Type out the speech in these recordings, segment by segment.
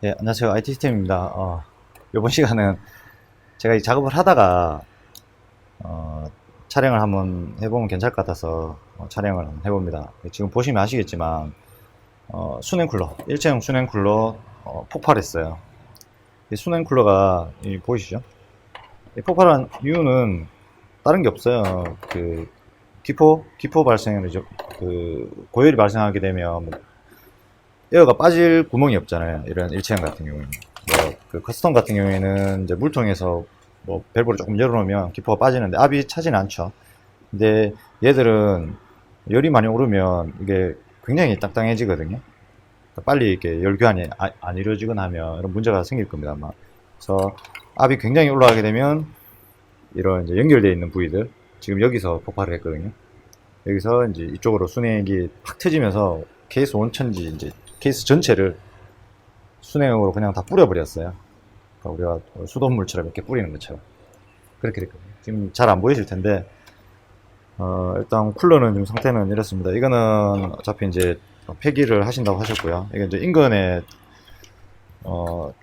네, 안녕하세요. IT 시스템입니다. 이번 시간은 제가 이 작업을 하다가, 어, 촬영을 한번 해보면 괜찮을 것 같아서, 촬영을 한번 해봅니다. 지금 보시면 아시겠지만, 수냉쿨러, 일체형 수냉쿨러, 폭발했어요. 이 수냉쿨러가, 보이시죠? 이 폭발한 이유는 다른 게 없어요. 기포 발생을, 고열이 발생하게 되면, 에어가 빠질 구멍이 없잖아요. 이런 일체형 같은 경우에는. 그 커스텀 같은 경우에는 이제 물통에서 뭐 밸브를 조금 열어놓으면 기포가 빠지는데 압이 차지는 않죠. 근데 얘들은 열이 많이 오르면 이게 굉장히 딱딱해지거든요. 그러니까 빨리 이렇게 열 교환이 안 이루어지거나 하면 이런 문제가 생길 겁니다, 아마. 그래서 압이 굉장히 올라가게 되면 이런 이제 연결되어 있는 부위들, 지금 여기서 폭발을 했거든요. 여기서 이제 이쪽으로 순행이 팍 터지면서 케이스 원천지 이제 케이스 전체를 순행으로 그냥 다 뿌려버렸어요. 그러니까 우리가 수돗물처럼 이렇게 뿌리는 것처럼 그렇게 됐거든요. 지금 잘 안 보이실 텐데 일단 쿨러는 지금 상태는 이렇습니다. 이거는 어차피 이제 폐기를 하신다고 하셨고요. 이게 이제 인근에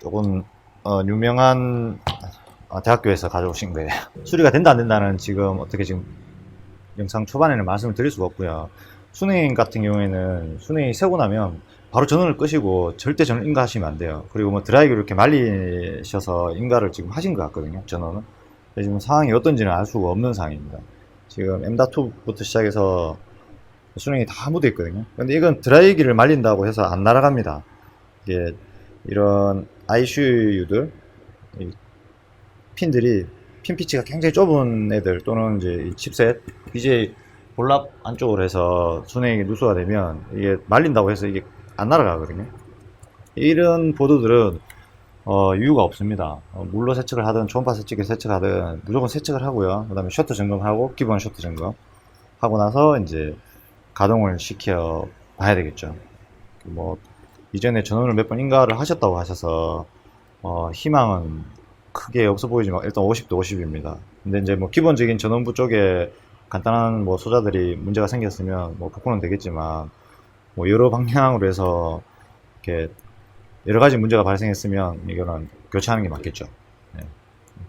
조금 유명한 대학교에서 가져오신 거예요. 수리가 된다 안 된다는 지금 어떻게 지금 영상 초반에는 말씀을 드릴 수가 없고요. 순행 같은 경우에는 순행이 세고 나면 바로 전원을 끄시고 절대 전원 인가하시면 안 돼요. 그리고 뭐 드라이기로 이렇게 말리셔서 인가를 지금 하신 것 같거든요. 전원은. 지금 상황이 어떤지는 알 수가 없는 상황입니다. 지금 M.2부터 시작해서 순행이 다 묻어 있거든요. 근데 이건 드라이기를 말린다고 해서 안 날아갑니다. 이게 이런 ICU들 핀들이 핀 피치가 굉장히 좁은 애들 또는 이제 이 칩셋 BJ 볼랍 안쪽으로 해서 순행이 누수가 되면 이게 말린다고 해서 이게 안 날아가거든요. 이런 보드들은 이유가 없습니다. 물로 세척을 하든 초음파 세척기 세척하든 무조건 세척을 하고요. 그 다음에 셔터 점검하고 기본 셔터 점검 하고 나서 이제 가동을 시켜 봐야 되겠죠. 뭐 이전에 전원을 몇 번 인가를 하셨다고 하셔서 희망은 크게 없어 보이지만 일단 50도 50입니다. 근데 이제 뭐 기본적인 전원부 쪽에 간단한 뭐 소자들이 문제가 생겼으면 뭐 복구는 되겠지만 뭐 여러 방향으로 해서 이렇게 여러 가지 문제가 발생했으면 이거는 교체하는 게 맞겠죠. 네.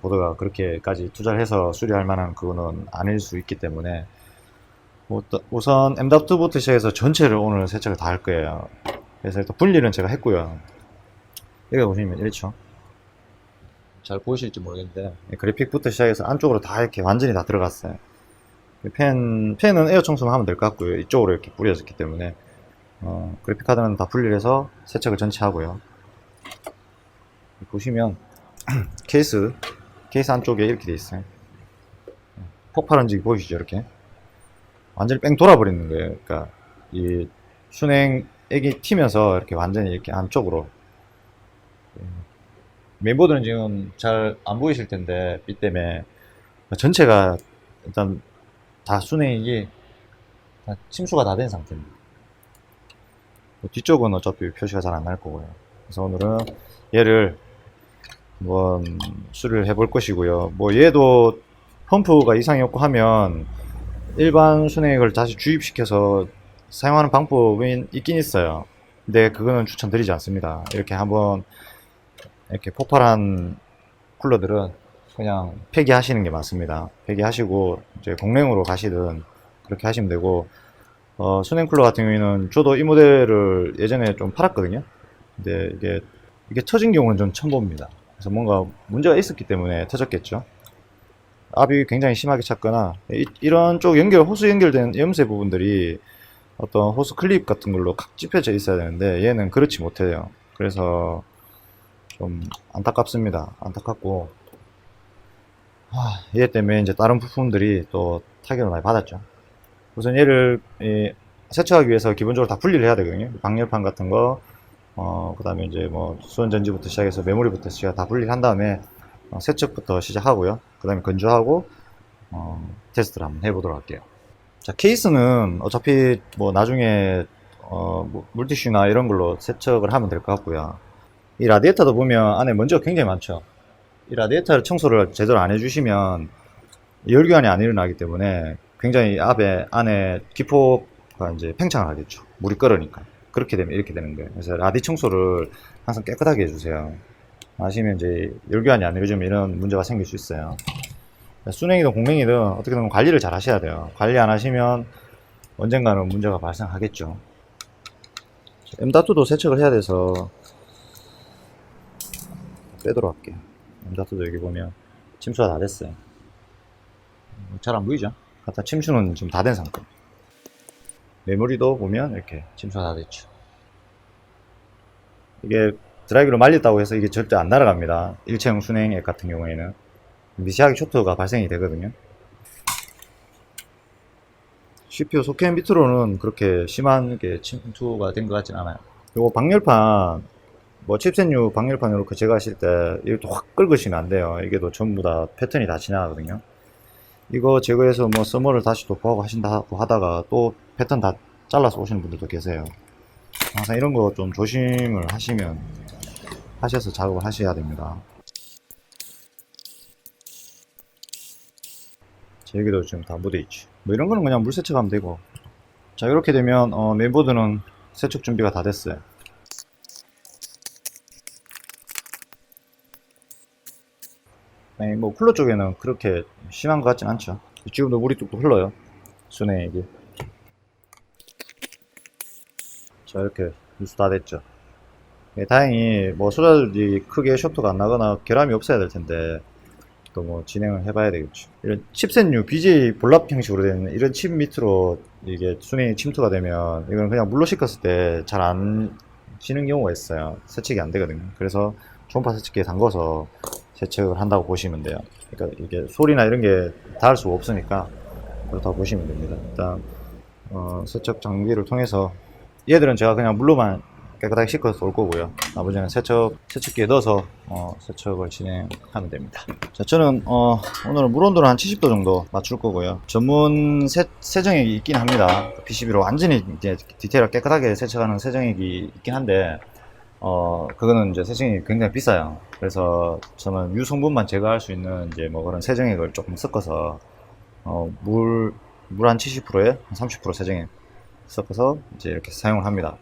보드가 그렇게까지 투자를 해서 수리할 만한 그거는 아닐 수 있기 때문에 뭐 우선 M.2부터 시작해서 전체를 오늘 세척을 다 할 거예요. 그래서 일단 분리는 제가 했고요. 여기 보시면 이렇죠. 잘 보이실지 모르겠는데 그래픽부터 시작해서 안쪽으로 다 이렇게 완전히 다 들어갔어요. 펜은 에어 청소만 하면 될 것 같고요. 이쪽으로 이렇게 뿌려졌기 때문에 그래픽 카드는 다 분리를 해서 세척을 전체 하고요. 보시면 케이스 안쪽에 이렇게 돼 있어요. 폭발 흔적이 보이시죠? 이렇게 완전히 뺑 돌아버리는 거예요. 그러니까 이 순행액이 튀면서 이렇게 완전히 이렇게 안쪽으로 메인보드는 지금 잘 안 보이실 텐데 빛 때문에 전체가 일단 다 순행액이 다 침수가 다 된 상태입니다. 뒤쪽은 어차피 표시가 잘 안 날 거고요. 그래서 오늘은 얘를 한번 수리를 해볼 것이고요. 뭐 얘도 펌프가 이상이 없고 하면 일반 순행액을 다시 주입시켜서 사용하는 방법이 있긴 있어요. 근데 그거는 추천드리지 않습니다. 이렇게 한번 이렇게 폭발한 쿨러들은 그냥 폐기하시는 게 맞습니다. 폐기하시고 이제 공랭으로 가시든 그렇게 하시면 되고 순행 쿨러 같은 경우에는 저도 이 모델을 예전에 좀 팔았거든요. 근데 이게 터진 경우는 좀 처음 봅니다. 그래서 뭔가 문제가 있었기 때문에 터졌겠죠. 압이 굉장히 심하게 찼거나 이런 쪽 호스 연결된 염세 부분들이 어떤 호스 클립 같은 걸로 각 찝혀져 있어야 되는데 얘는 그렇지 못해요. 그래서 좀 안타깝습니다. 안타깝고 얘 때문에 이제 다른 부품들이 또 타격을 많이 받았죠. 우선 얘를 세척하기 위해서 기본적으로 다 분리를 해야 되거든요. 방열판 같은 거, 그 다음에 이제 뭐 수원전지부터 시작해서 메모리부터 시작 다 분리를 한 다음에 세척부터 시작하고요. 그 다음에 건조하고 테스트를 한번 해보도록 할게요. 자, 케이스는 어차피 뭐 나중에 뭐 물티슈나 이런 걸로 세척을 하면 될 것 같고요. 이 라디에이터도 보면 안에 먼지가 굉장히 많죠. 이 라디에이터 청소를 제대로 안 해주시면 열교환이 안 일어나기 때문에 굉장히 안에 기포가 이제 팽창을 하겠죠. 물이 끓으니까. 그렇게 되면 이렇게 되는 거예요. 그래서 라디 청소를 항상 깨끗하게 해주세요. 아시면 이제 열교환이 안 이루어지면 이런 문제가 생길 수 있어요. 순행이든 공행이든 어떻게든 관리를 잘 하셔야 돼요. 관리 안 하시면 언젠가는 문제가 발생하겠죠. M.2도 세척을 해야 돼서 빼도록 할게요. M.2도 여기 보면 침수가 다 됐어요. 잘 안 보이죠? 갖다 침수는 지금 다 된 상태. 메모리도 보면 이렇게 침수가 다 됐죠. 이게 드라이기로 말렸다고 해서 이게 절대 안 날아갑니다. 일체형 순행 앱 같은 경우에는 미세하게 쇼트가 발생이 되거든요. CPU 소켓 밑으로는 그렇게 심하게 침투가 된 것 같진 않아요. 요거 방열판, 뭐 칩셋류 방열판 이렇게 제거하실 때 이것도 확 긁으시면 안 돼요. 이게 또 전부 다 패턴이 다 지나가거든요. 이거 제거해서 뭐 서머를 다시 도포하고 하신다고 하다가 또 패턴 다 잘라서 오시는 분들도 계세요. 항상 이런 거 좀 조심을 하셔서 작업을 하셔야 됩니다. 자, 여기도 지금 다 묻어있지. 뭐 이런 거는 그냥 물 세척하면 되고. 자, 이렇게 되면 메인보드는 세척 준비가 다 됐어요. 뭐 쿨러 쪽에는 그렇게 심한 것 같진 않죠. 지금도 물이 뚝뚝 흘러요. 순행액이. 자, 이렇게 누수 다 됐죠. 다행히 뭐 소자들이 크게 쇼트가 안 나거나 결함이 없어야 될 텐데 또 뭐 진행을 해봐야 되겠죠. 이런 칩셋류 BJ 볼랍 형식으로 되는 이런 칩 밑으로 이게 순행이 침투가 되면 이건 그냥 물로 씻었을 때 잘 안 지는 경우가 있어요. 세척이 안 되거든요. 그래서 초음파 세척기에 담궈서 세척을 한다고 보시면 돼요. 그러니까 이게 소리나 이런 게 닿을 수가 없으니까 그렇다고 보시면 됩니다. 일단 세척 장비를 통해서 얘들은 제가 그냥 물로만 깨끗하게 씻어서 올 거고요. 나머지는 세척기에 넣어서 세척을 진행하면 됩니다. 자, 저는 오늘은 물 온도를 한 70도 정도 맞출 거고요. 전문 세정액이 있긴 합니다. PCB로 완전히 이제 디테일하게 깨끗하게 세척하는 세정액이 있긴 한데 그거는 이제 세정액이 굉장히 비싸요. 그래서 저는 유성분만 제거할 수 있는 이제 뭐 그런 세정액을 조금 섞어서 물 한 70%에 한 30% 세정액 섞어서 이제 이렇게 사용을 합니다.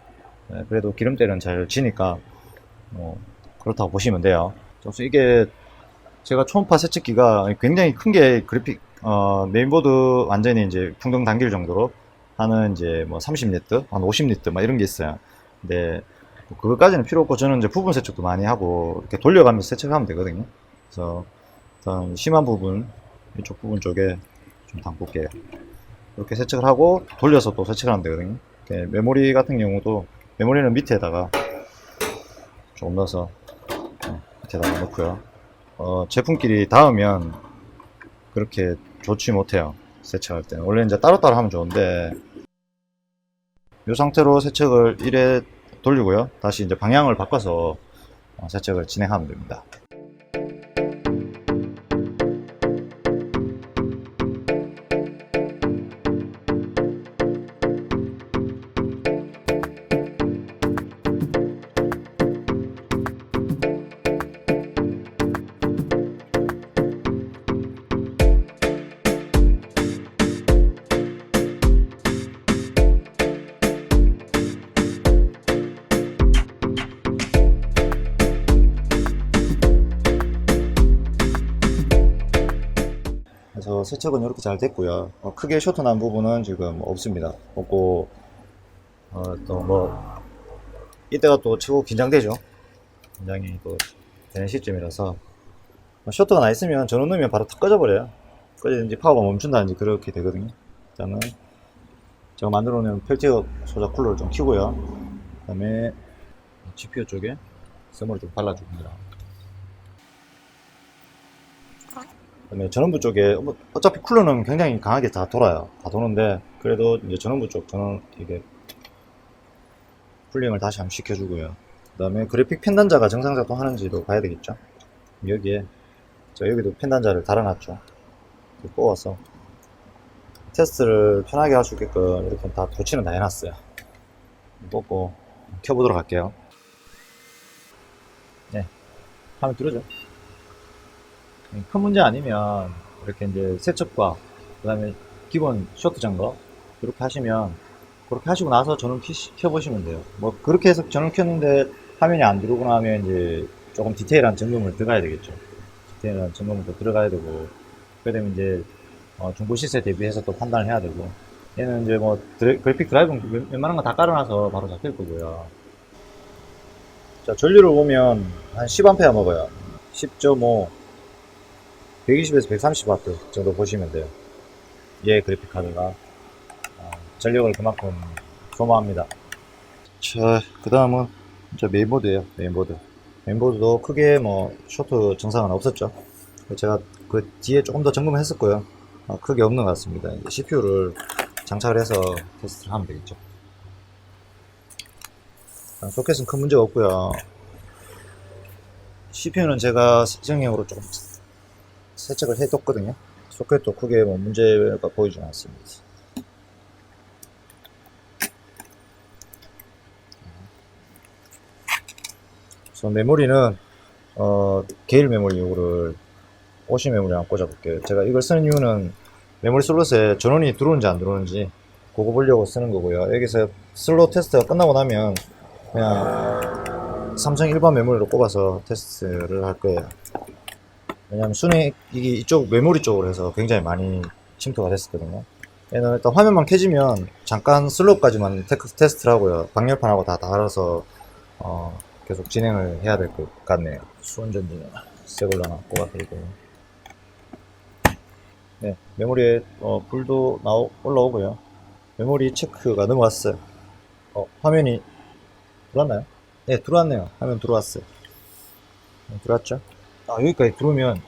그래도 기름때는 잘 지니까 그렇다고 보시면 돼요. 이게 제가 초음파 세척기가 굉장히 큰 게 그래픽 메인보드 완전히 이제 풍덩 당길 정도로 하는 이제 뭐 30니트, 한 50니트 막 이런 게 있어요. 근데 그것까지는 필요 없고 저는 이제 부분 세척도 많이 하고 이렇게 돌려가면서 세척하면 되거든요. 그래서 일단 심한 부분 이쪽 부분 쪽에 좀 담글게요. 이렇게 세척을 하고 돌려서 또 세척을 하면 되거든요. 메모리 같은 경우도 메모리는 밑에다가 조금 넣어서 밑에다가 넣고요. 제품끼리 닿으면 그렇게 좋지 못해요. 세척할 때는 원래 이제 따로따로 하면 좋은데 이 상태로 세척을 1회 돌리고요. 다시 이제 방향을 바꿔서 세척을 진행하면 됩니다. 그래서 세척은 이렇게 잘 됐고요. 크게 쇼트 난 부분은 지금 없습니다. 없고 또 뭐 이때가 또 최고 긴장되죠. 긴장이 또 되는 시점이라서 쇼트가 나 있으면 전원 넣으면 바로 탁 꺼져버려요. 꺼지든지 파워가 멈춘다든지 그렇게 되거든요. 일단은 제가 만들어 놓은 펠티어 소자 쿨러를 좀 켜고요. 그 다음에 GPU 쪽에 써머를 좀 발라줍니다. 그다음에 전원부 쪽에 어차피 쿨러는 굉장히 강하게 다 돌아요. 다 도는데 그래도 이제 전원부 쪽 저는 이게 쿨링을 다시 한번 시켜주고요. 그 다음에 그래픽 펜 단자가 정상 작동하는지도 봐야 되겠죠. 여기에 여기도 펜 단자를 달아놨죠. 뽑아서 테스트를 편하게 할 수 있게끔 이렇게 다 도치는 다 해놨어요. 뽑고 켜보도록 할게요. 네, 화면 들어오죠. 큰 문제 아니면 이렇게 이제 세척과 그 다음에 기본 쇼트 점거 이렇게 하시면 그렇게 하시고 나서 전원 켜보시면 돼요. 뭐 그렇게 해서 전원 켰는데 화면이 안 들어오거나 하면 이제 조금 디테일한 점검을 들어가야 되겠죠. 디테일한 점검을 또 들어가야 되고, 그래 되면 이제 중고 시세 대비해서 또 판단을 해야 되고. 얘는 이제 뭐 그래픽 드라이브는 웬만한 거 다 깔아놔서 바로 잡힐 거고요. 자, 전류를 보면 한 10A 먹어요. 10.5, 120에서 130W 정도 보시면 돼요. 얘 그래픽 카드가 전력을 그만큼 소모합니다. 자, 그 다음은 이제 메인보드예요. 메인보드. 메인보드도 크게 뭐 쇼트 증상은 없었죠. 제가 그 뒤에 조금 더 점검을 했었고요. 크게 없는 것 같습니다. CPU를 장착을 해서 테스트를 하면 되겠죠. 소켓은 큰 문제가 없고요. CPU는 제가 세정형으로 조금 세척을 해뒀거든요. 소켓도 크게 뭐 문제가 보이지 않습니다. 우선 메모리는 게일 메모리 요거를 OC 메모리 한번 꽂아볼게요. 제가 이걸 쓰는 이유는 메모리 슬롯에 전원이 들어오는지 안 들어오는지 그거 보려고 쓰는 거고요. 여기서 슬롯 테스트가 끝나고 나면 그냥 삼성 일반 메모리로 꼽아서 테스트를 할 거예요. 왜냐면 순위 이게 이쪽 메모리 쪽으로 해서 굉장히 많이 침투가 됐었거든요. 얘는 일단 화면만 켜지면 잠깐 슬롯까지만 테스트를 하고요. 방열판하고 다 달아서 계속 진행을 해야 될 것 같네요. 수원전지는 새 걸로 하나 꼽아드리고요. 네, 메모리에 불도 올라오고요. 메모리 체크가 넘어왔어요. 화면이 들어왔나요? 네, 들어왔네요. 화면 들어왔어요. 네, 들어왔죠? 여기까지 들어오면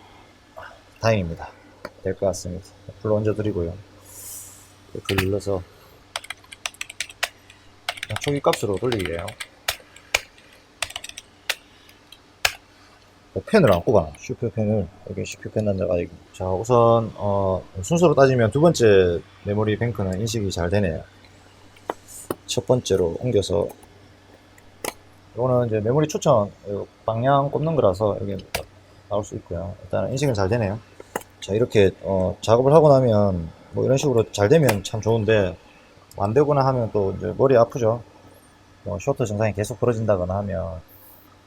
다행입니다. 될 것 같습니다. 불러 얹어드리고요. 이렇게 눌러서 초기 값으로 돌리게요. 펜을 안 꼽아놔. CPU 펜을, 여기 CPU 펜 단자가 여기. 자, 우선 순서로 따지면 두 번째 메모리 뱅크는 인식이 잘 되네요. 첫 번째로 옮겨서, 이거는 이제 메모리 추천 방향 꼽는 거라서 여기 나올 수 있고요. 일단은 인식은 잘 되네요. 자, 이렇게 작업을 하고 나면 뭐 이런 식으로 잘 되면 참 좋은데 안 되거나 하면 또 이제 머리 아프죠. 쇼트 증상이 계속 벌어진다거나 하면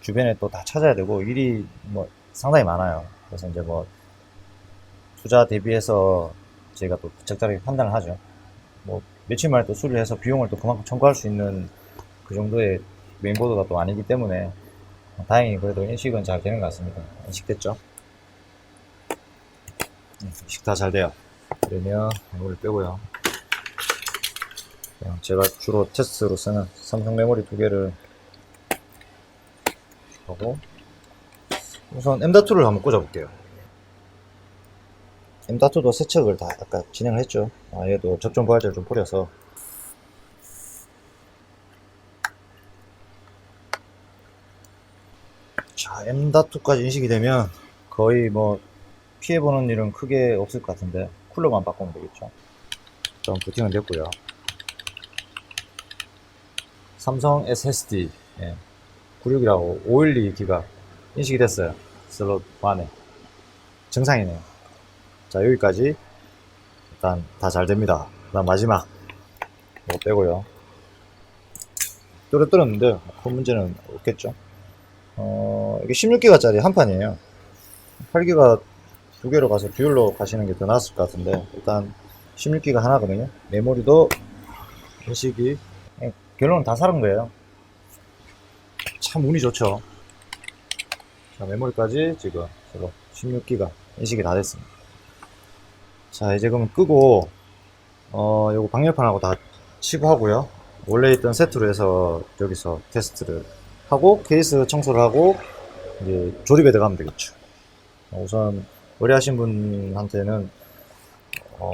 주변에 또 다 찾아야 되고 일이 뭐 상당히 많아요. 그래서 이제 뭐 투자 대비해서 저희가 또 적절하게 판단을 하죠. 뭐 며칠 만에 또 수리를 해서 비용을 또 그만큼 청구할 수 있는 그 정도의 메인보드가 또 아니기 때문에 다행히 그래도 인식은 잘 되는 것 같습니다. 인식됐죠? 인식 다 잘 돼요. 그러면 메모리 빼고요. 제가 주로 테스트로 쓰는 삼성 메모리 두 개를 하고, 우선 M.2를 한번 꽂아볼게요. M.2도 세척을 다 아까 진행을 했죠. 얘도 접종 부하제를 좀 뿌려서. 자, M.2까지 인식이 되면 거의 뭐 피해보는 일은 크게 없을 것 같은데 쿨러만 바꾸면 되겠죠. 좀 부팅은 됐고요. 삼성 SSD 96이라고 512기가 인식이 됐어요. 슬롯 1에 정상이네요. 자, 여기까지 일단 다 잘 됩니다. 그다음 마지막 이거 빼고요. 뚫었는데 큰 문제는 없겠죠. 이게 16기가짜리 한 판이에요. 8기가 두 개로 가서 듀얼로 가시는 게 더 나았을 것 같은데 일단 16기가 하나거든요. 메모리도 인식이 결론은 다 사는 거예요. 참 운이 좋죠. 자, 메모리까지 지금 16기가 인식이 다 됐습니다. 자, 이제 그럼 끄고 요거 방열판하고 다 치고 하고요. 원래 있던 세트로 해서 여기서 테스트를 하고 케이스 청소를 하고 이제 조립에 들어가면 되겠죠. 우선 의뢰하신 분한테는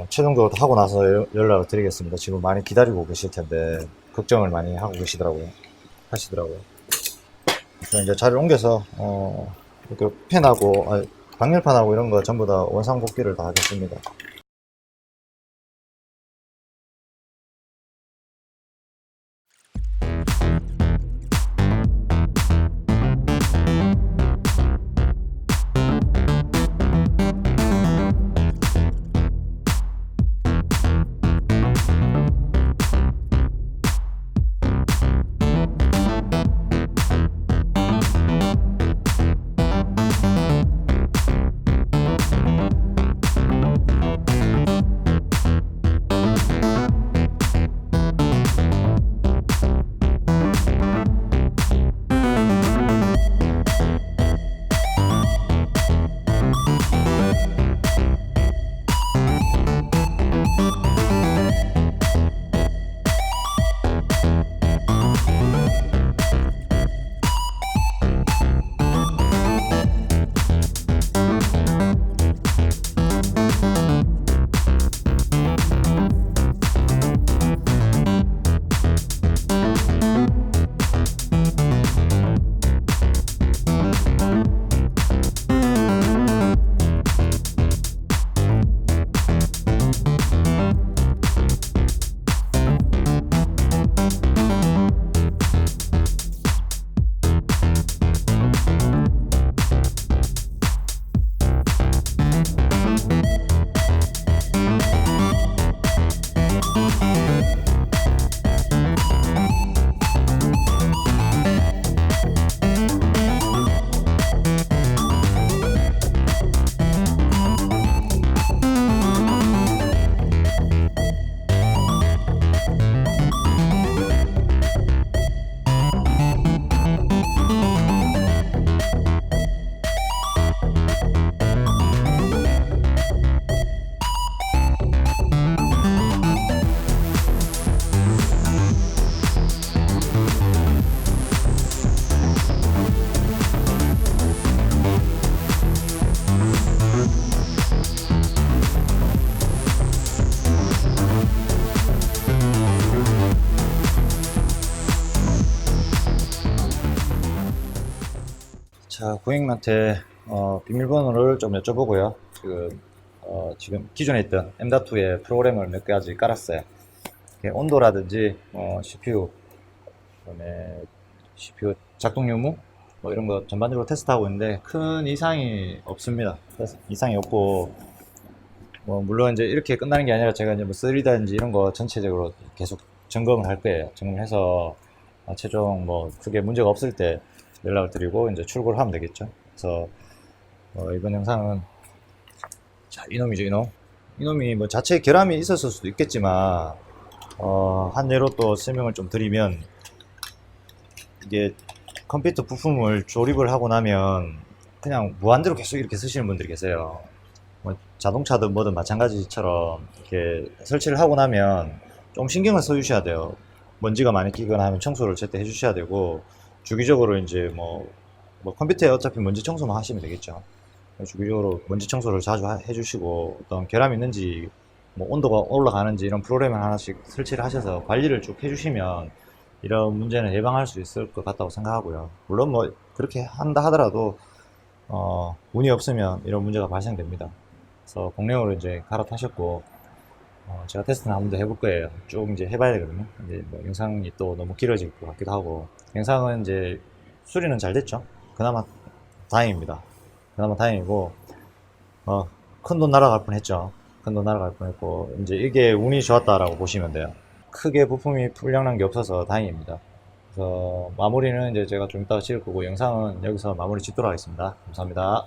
최종적으로 하고 나서 연락을 드리겠습니다. 지금 많이 기다리고 계실 텐데 걱정을 많이 하고 하시더라고요. 그래서 이제 자리를 옮겨서 이렇게 펜하고 방열판하고 이런 거 전부 다 원상 복귀를 다 하겠습니다. 자, 고객님한테 비밀번호를 좀 여쭤보고요. 지금 기존에 있던 M.2의 프로그램을 몇 가지 깔았어요. 온도라든지 CPU, 그다음에 CPU 작동 유무 뭐 이런 거 전반적으로 테스트하고 있는데 큰 이상이 없습니다. 이상이 없고 물론 이제 이렇게 끝나는 게 아니라 제가 이제 뭐 3D인지 이런 거 전체적으로 계속 점검을 할 거예요. 점검해서 최종 뭐 크게 문제가 없을 때 연락을 드리고 이제 출고를 하면 되겠죠. 그래서 이번 영상은 자, 이놈이죠, 이놈. 이놈이 뭐 자체 결함이 있었을 수도 있겠지만 한 예로 또 설명을 좀 드리면 이게 컴퓨터 부품을 조립을 하고 나면 그냥 무한대로 계속 이렇게 쓰시는 분들이 계세요. 뭐 자동차든 뭐든 마찬가지처럼 이렇게 설치를 하고 나면 좀 신경을 써 주셔야 돼요. 먼지가 많이 끼거나 하면 청소를 제때 해 주셔야 되고, 주기적으로 이제 뭐 컴퓨터에 어차피 먼지 청소만 하시면 되겠죠. 주기적으로 먼지 청소를 자주 해 주시고, 어떤 결함이 있는지 뭐 온도가 올라가는지 이런 프로그램을 하나씩 설치를 하셔서 관리를 쭉 해 주시면 이런 문제는 예방할 수 있을 것 같다고 생각하고요. 물론 뭐 그렇게 한다 하더라도 운이 없으면 이런 문제가 발생됩니다. 그래서 공랭으로 이제 갈아타셨고, 제가 테스트는 한 번 더 해볼 거예요. 쭉 이제 해봐야 되거든요. 이제 뭐 영상이 또 너무 길어질 것 같기도 하고, 영상은 이제 수리는 잘 됐죠. 그나마 다행입니다. 그나마 다행이고, 큰 돈 날아갈 뻔 했죠. 큰 돈 날아갈 뻔 했고, 이제 이게 운이 좋았다라고 보시면 돼요. 크게 부품이 불량난 게 없어서 다행입니다. 그래서 마무리는 이제 제가 좀 이따가 찍을 거고, 영상은 여기서 마무리 짓도록 하겠습니다. 감사합니다.